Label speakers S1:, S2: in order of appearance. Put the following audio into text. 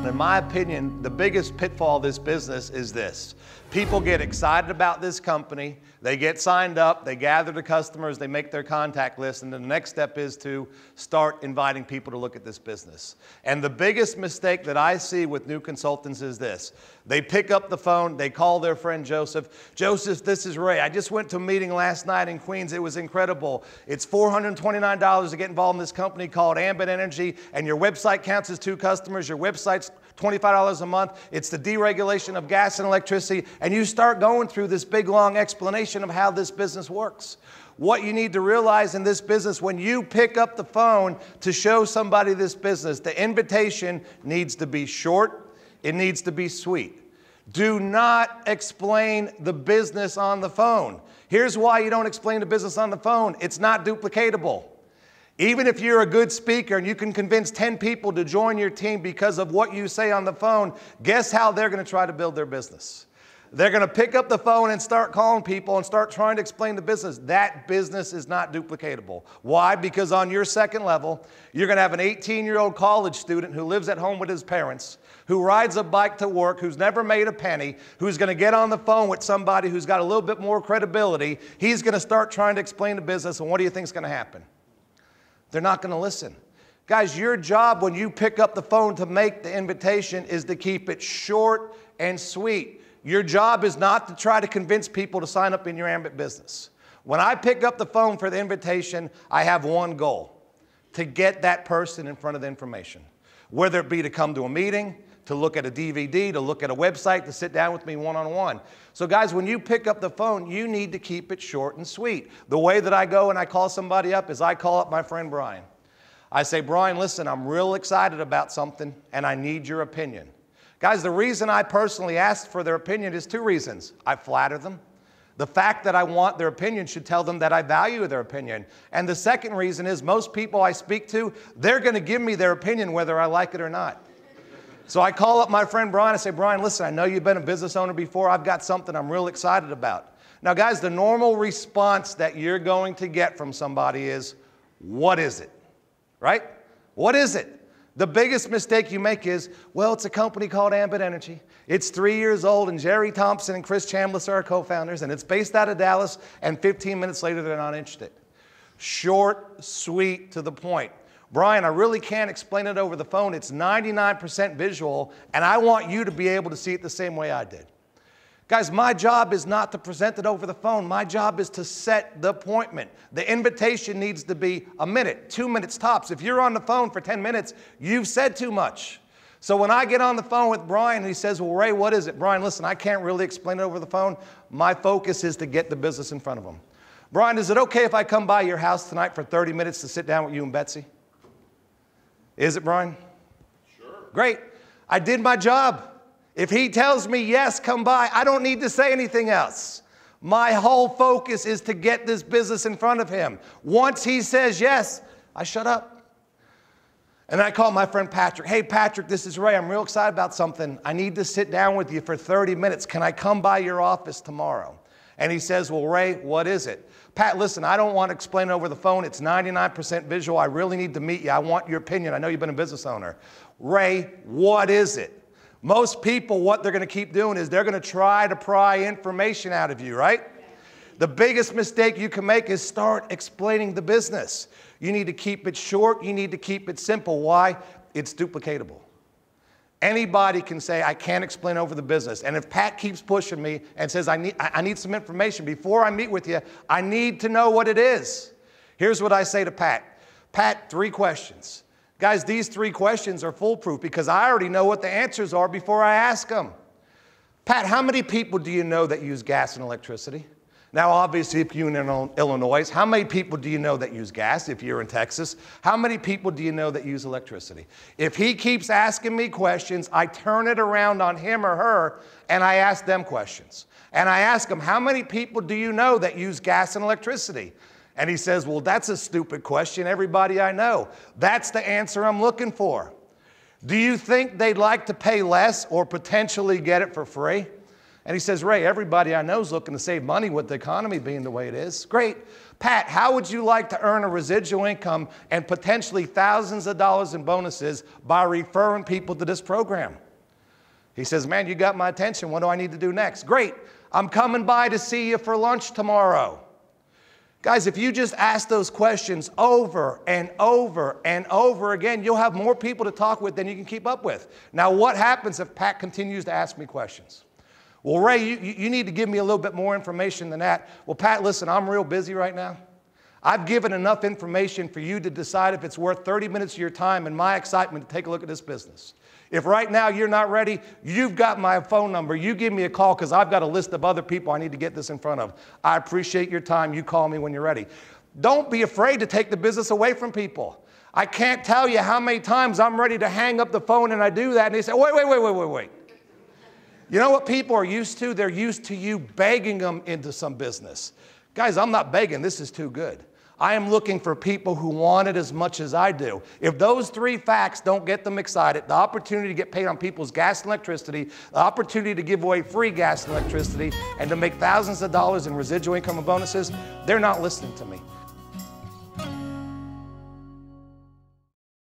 S1: And in my opinion, the biggest pitfall of this business is this. People get excited about this company, they get signed up, they gather the customers, they make their contact list, and then the next step is to start inviting people to look at this business. And the biggest mistake that I see with new consultants is this. They pick up the phone, they call their friend Joseph. Joseph, this is Ray. I just went to a meeting last night in Queens. It was incredible. It's $429 to get involved in this company called Ambit Energy, and your website counts as 2 customers. Your website's $25 a month. It's the deregulation of gas and electricity, and you start going through this big, long explanation of how this business works. What you need to realize in this business, when you pick up the phone to show somebody this business, the invitation needs to be short, it needs to be sweet. Do not explain the business on the phone. Here's why you don't explain the business on the phone. It's not duplicatable. Even if you're a good speaker and you can convince 10 people to join your team because of what you say on the phone, guess how they're going to try to build their business? They're going to pick up the phone and start calling people and start trying to explain the business. That business is not duplicatable. Why? Because on your second level, you're going to have an 18-year-old college student who lives at home with his parents, who rides a bike to work, who's never made a penny, who's going to get on the phone with somebody who's got a little bit more credibility. He's going to start trying to explain the business, and what do you think is going to happen? They're not going to listen. Guys, your job when you pick up the phone to make the invitation is to keep it short and sweet. Your job is not to try to convince people to sign up in your Ambit business. When I pick up the phone for the invitation, I have one goal: to get that person in front of the information. Whether it be to come to a meeting, to look at a DVD, to look at a website, to sit down with me one-on-one. So guys, when you pick up the phone, you need to keep it short and sweet. The way that I go and I call somebody up is I call up my friend Brian. I say, Brian, listen, I'm real excited about something and I need your opinion. Guys, the reason I personally ask for their opinion is 2 reasons. I flatter them. The fact that I want their opinion should tell them that I value their opinion. And the second reason is most people I speak to, they're going to give me their opinion whether I like it or not. So I call up my friend Brian. I say, Brian, listen, I know you've been a business owner before. I've got something I'm real excited about. Now, guys, the normal response that you're going to get from somebody is, what is it? Right? What is it? The biggest mistake you make is, well, it's a company called Ambit Energy. It's 3 years old, and Jerry Thompson and Chris Chambliss are our co-founders, and it's based out of Dallas, and 15 minutes later, they're not interested. Short, sweet, to the point. Brian, I really can't explain it over the phone. It's 99% visual, and I want you to be able to see it the same way I did. Guys, my job is not to present it over the phone. My job is to set the appointment. The invitation needs to be a minute, 2 minutes tops. If you're on the phone for 10 minutes, you've said too much. So when I get on the phone with Brian and he says, well, Ray, what is it? Brian, listen, I can't really explain it over the phone. My focus is to get the business in front of him. Brian, is it okay if I come by your house tonight for 30 minutes to sit down with you and Betsy? Is it, Brian?
S2: Sure.
S1: Great. I did my job. If he tells me, yes, come by, I don't need to say anything else. My whole focus is to get this business in front of him. Once he says yes, I shut up. And I call my friend Patrick. Hey, Patrick, this is Ray. I'm real excited about something. I need to sit down with you for 30 minutes. Can I come by your office tomorrow? And he says, well, Ray, what is it? Pat, listen, I don't want to explain it over the phone. It's 99% visual. I really need to meet you. I want your opinion. I know you've been a business owner. Ray, what is it? Most people, what they're going to keep doing is they're going to try to pry information out of you, right? The biggest mistake you can make is start explaining the business. You need to keep it short. You need to keep it simple. Why? It's duplicatable. Anybody can say, I can't explain over the business. And if Pat keeps pushing me and says, I need some information before I meet with you, I need to know what it is. Here's what I say to Pat. Pat, 3 questions. Guys, these 3 questions are foolproof because I already know what the answers are before I ask them. Pat, how many people do you know that use gas and electricity? Now, obviously, if you're in Illinois, how many people do you know that use gas? If you're in Texas, how many people do you know that use electricity? If he keeps asking me questions, I turn it around on him or her, and I ask them questions. And I ask them, how many people do you know that use gas and electricity? And he says, well, that's a stupid question. Everybody I know. That's the answer I'm looking for. Do you think they'd like to pay less or potentially get it for free? And he says, Ray, everybody I know is looking to save money with the economy being the way it is. Great. Pat, how would you like to earn a residual income and potentially thousands of dollars in bonuses by referring people to this program? He says, man, you got my attention. What do I need to do next? Great. I'm coming by to see you for lunch tomorrow. Guys, if you just ask those questions over and over and over again, you'll have more people to talk with than you can keep up with. Now, what happens if Pat continues to ask me questions? Well, Ray, you need to give me a little bit more information than that. Well, Pat, listen, I'm real busy right now. I've given enough information for you to decide if it's worth 30 minutes of your time and my excitement to take a look at this business. If right now you're not ready, you've got my phone number. You give me a call because I've got a list of other people I need to get this in front of. I appreciate your time. You call me when you're ready. Don't be afraid to take the business away from people. I can't tell you how many times I'm ready to hang up the phone and I do that and they say, wait. You know what people are used to? They're used to you begging them into some business. Guys, I'm not begging. This is too good. I am looking for people who want it as much as I do. If those three facts don't get them excited, the opportunity to get paid on people's gas and electricity, the opportunity to give away free gas and electricity, and to make thousands of dollars in residual income and bonuses, they're not listening to me.